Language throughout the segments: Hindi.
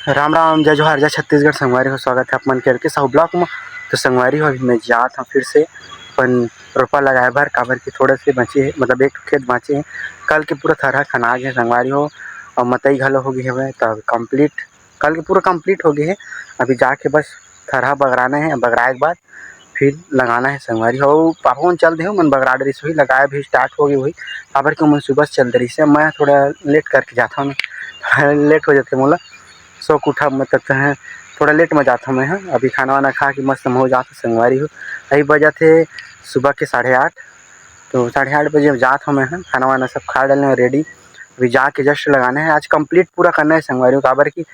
राम राम जय जोहार जय छत्तीसगढ़। संगवारी हो स्वागत है आप मन के साहू ब्लॉक में। तो संगवारी हो अभी मैं जात हूँ फिर से अपन रोपा लगाए भर काबर की थोड़े से बचे है, मतलब एक खेत बाँचे है। कल के पूरा थरहा खना गए संगवारी हो और मतई घलो हो गई है तब कंप्लीट। कल के पूरा कंप्लीट हो गए है। अभी जाके बस थरहा बगराना है, बगराए के बाद फिर लगाना है संगवारी हो। पापा मन चल दे मन बगरा डरी से लगाए भी स्टार्ट हो गई वही काबर के मन सुबह से चल रही से मैं थोड़ा लेट करके जाता हूँ लेट हो जाते मोला सो उठा मतलब है थोड़ा लेट में जाता हूँ मैं। अभी खाना वाना खा के मस्त हो जाता संगवारी हो। अभी बजा थे सुबह के 8:30 तो 8:30 बजे जाता हूँ मैं। खाना वाना सब खा डालने रेडी अभी जाके जस्ट लगाना है। आज कंप्लीट पूरा करना है संगवारी हो काबर की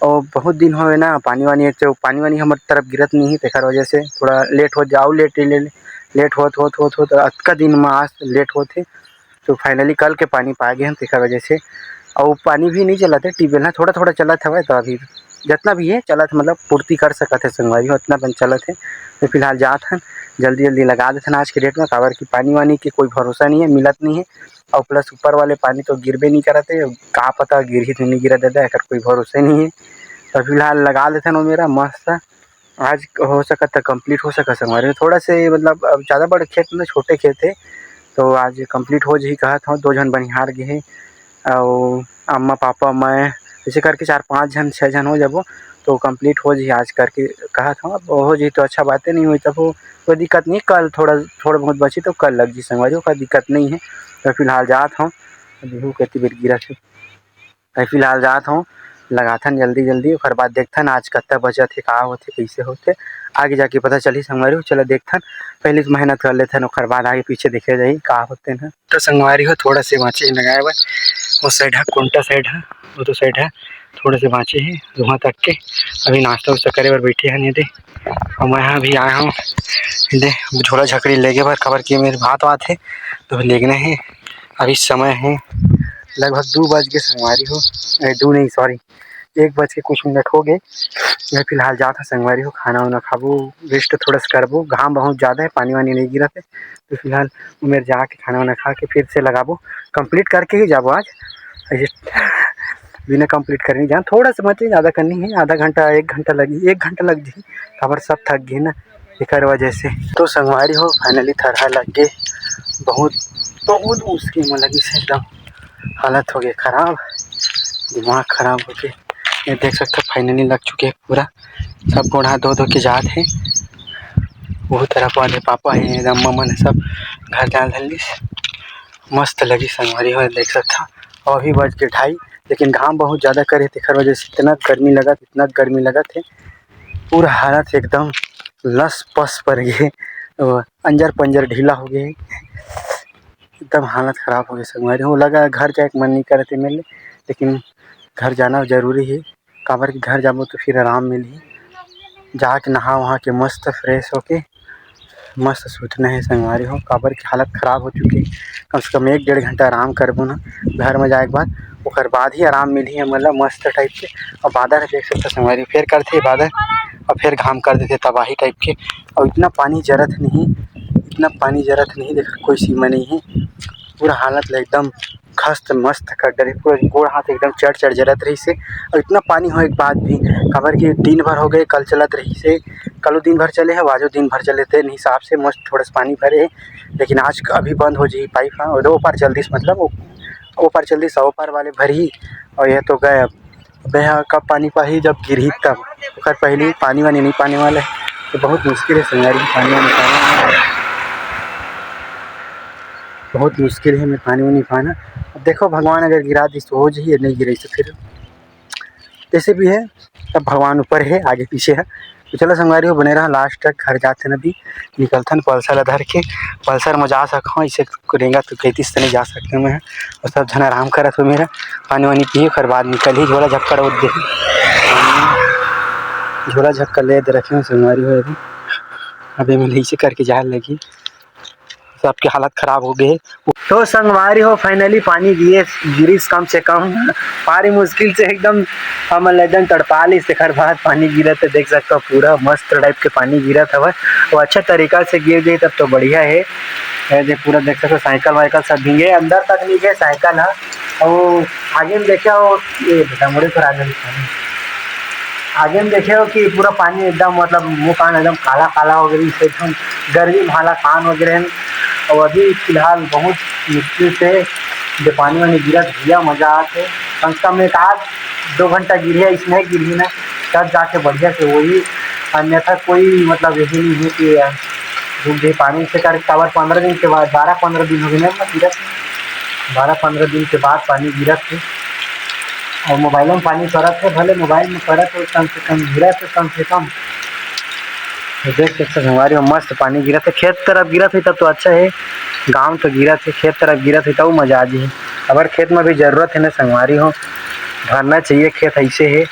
और बहुत दिन हो ना पानी वानी तो पानी वानी हमारे तरफ गिरत नहीं है तेकर वजह से थोड़ा लेट हो जाओ लेट होत अतका दिन में आज लेट होते तो फाइनली कल के पानी पा गए हम तेकर वजह से। और पानी भी नहीं चला थे ट्यूबवेल ना थोड़ा थोड़ा चला था तो अभी जितना भी है चला था मतलब पूर्ति कर सकते थे संगवारी हो उतना बन चला थे। तो फिलहाल जात हैं जल्दी जल्दी लगा देते हैं आज के डेट में काबर की पानी वानी की कोई भरोसा नहीं है मिलत नहीं है। और प्लस ऊपर वाले पानी तो गिरबे नहीं करते का पता गिर ही तो नहीं गिरा दादा एक कोई भरोसा नहीं है। तो फिलहाल लगा देते हैं मेरा मस्त आज हो सका था कंप्लीट हो सका संगवारी थोड़ा से मतलब ज़्यादा बड़े खेत में छोटे खेत है तो आज कंप्लीट हो जी कहा था 2 जन बनिहार गए है और अम्मा पापा मैं ऐसे करके 4-5 जन 6 जन हो जाबो तो कंप्लीट हो जी आज करके कहा था। अब हो जी तो अच्छा बातें नहीं हुई तब कोई दिक्कत नहीं कल थोड़ा बहुत बची तो कल लग जी संगवारी कोई दिक्कत नहीं है। तो फिलहाल जात हूँ गेहूँ कती बेर गिरा से तो फिलहाल जात हूँ लगाथन जल्दी जल्दी और बाद देखथन आज कत्ता बचत है का होते कैसे होते आगे जाके पता चली संगवारी हो। चलो देखथन पहले तो मेहनत कर लेथन और बाद आगे पीछे देखे जाही का होते ना। तो संगवारी हो थोड़ा से बाँचे लगाए बर वो साइड है कोंटा साइड है वो तो साइड है थोड़े से बाँचे हैं वहाँ तक के अभी नाश्ता वास्ता करे बर बैठे हैं नहीं दे और मैं अभी आया हूँ दे झोला झकड़ी लेके बर खबर की मेरे भात है तो लेगने हैं। अभी समय है लगभग 2 बज के संगवारी हो 2 नहीं सॉरी 1 बज के कुछ मिनट हो गए। मैं फिलहाल जाता संगवारी हो खाना वाना खाबू रेस्ट थोड़ा सा करबू घाम बहुत ज़्यादा है पानी वानी नहीं गिरा थे तो फिलहाल मेरे जाके खाना वाना खा के फिर से लगाबू कंप्लीट करके ही जाबो आज बिना कंप्लीट करने जान थोड़ा सा मत ज़्यादा करनी है आधा घंटा 1 घंटा लगी 1 घंटा लग जी खबर सब थक गए ना एकर वजह से। तो संगवारी हो फाइनली थरहा लग गए बहुत मुश्किल में लगी से एकदम हालत हो गई ख़राब दिमाग ख़राब हो गए। ये देख सकते हो फाइनली लग चुके हैं पूरा सब गोड़ हाथ धो के जात है वो तरफ वाले पापा हैं अम्मा मन सब घर जान धल्ली मस्त लगी संगवारी हो देख सकता और भी बज के 2:30 लेकिन घाम बहुत ज़्यादा करे तेकर वजह से इतना गर्मी लगा थे पूरा हालत एकदम लस पस पर गए अंजर पंजर ढीला हो गए एकदम हालत ख़राब हो गई संगवारी हो। लगा घर जाए मन नहीं करे थे मेरे लेकिन घर जाना ज़रूरी है काबर कि घर जाबो तो फिर आराम मिली जाके नहा वहा के मस्त फ्रेश होके मस्त सूतना है संगवारी हो काबर की हालत ख़राब हो चुकी है। कम से कम 1-1.5 घंटा आराम करबो ना घर में जाए के बाद ओकर बाद ही आराम मिली मतलब मस्त टाइप के। और बादल देख सकते संगवारी फिर करते बादल और फिर घाम कर देते तबाही टाइप के और इतना पानी जरत नहीं देख कोई सीमा नहीं है पूरा हालत एकदम खस्त मस्त कर डरे पूरा गोड़ हाथ एकदम चढ़ जरत रही से। और इतना पानी हो एक बात भी खबर की दिन भर हो गए कल चलत रही से कल दिन भर चले है आजो दिन भर चले थे हिसाब से मस्त थोड़ा सा पानी भरे लेकिन आज अभी बंद हो जी पाइप हाँ दो पार जल्दी से मतलब वो पार जल्दी 100 पार वाले भरी और यह तो गए अब यहाँ कब पानी पाही जब गिरही तब ओकर पहले पानी वानी नहीं पाने वाला है तो बहुत मुश्किल है संगवारी पानी वानी पाना बहुत मुश्किल है मैं पानी वानी पाना। अब देखो भगवान अगर गिरा दी तो हो जाइए नहीं गिरे तो फिर जैसे भी है तब भगवान ऊपर है आगे पीछे है। तो चलो संगवारी हो बने रहा लास्ट तक घर जाते न भी निकलथन पल्सर धर के पल्सर में जा सका इसे रेंगा तो कैतीस से नहीं जा सकते मैं और सब जन आराम करत हो मेरा पानी वानी पिए फिर बाद निकल ही झोला झक्कर उठ दे झोला झक्कर ले दे रखे संगवारी हो अभी मैं इसे करके जाने लगी सबकी हालत ख़राब हो गई। तो संगवारी हो फाइनली पानी गिरिस कम से कम भारी मुश्किल से एकदम हम एकदम तड़पा ली तेकर बाद पानी गिरा तो देख सकते हो पूरा मस्त टाइप के पानी गिरा था वो अच्छा तरीका से गिर गई तब तो बढ़िया है। ये पूरा देख सकते हो साइकिल वाइकल सब भीगे अंदर तक नहीं गए साइकिल है और आगे में देखे वो ये बेटा मोड़े पर आगे आगे में देखे हो कि पूरा पानी एकदम मतलब मुँह कान एकदम काला काला हो गई से एकदम गर्मी भाला कान वगैरह। और अभी फिलहाल बहुत मुश्किल से जो पानी वानी गिरा भैया मजा आते कम से कम एक आध 2 घंटा गिरी इसमें गिरी ना तब जाके बढ़िया से वही। अन्यथा कोई मतलब यही नहीं है कि रुक गई पानी से कर कवर 15 दिन के बाद 12-15 दिन हो गए ना गिरा 12-15 दिन के बाद पानी गिरा थे। और मोबाइल में पानी पड़त है भले मोबाइल में पड़त हो कम से कम गिरा तो कम से कम देख सकते संगवारी में मस्त पानी गिरा थे। खेत तरफ गिरा थे तब तो अच्छा है, गांव तो गिरा थे खेत तरफ गिरा थे तब मजा आ जी। अगर खेत में भी जरूरत है ना संगवारी हो भरना चाहिए खेत ऐसे है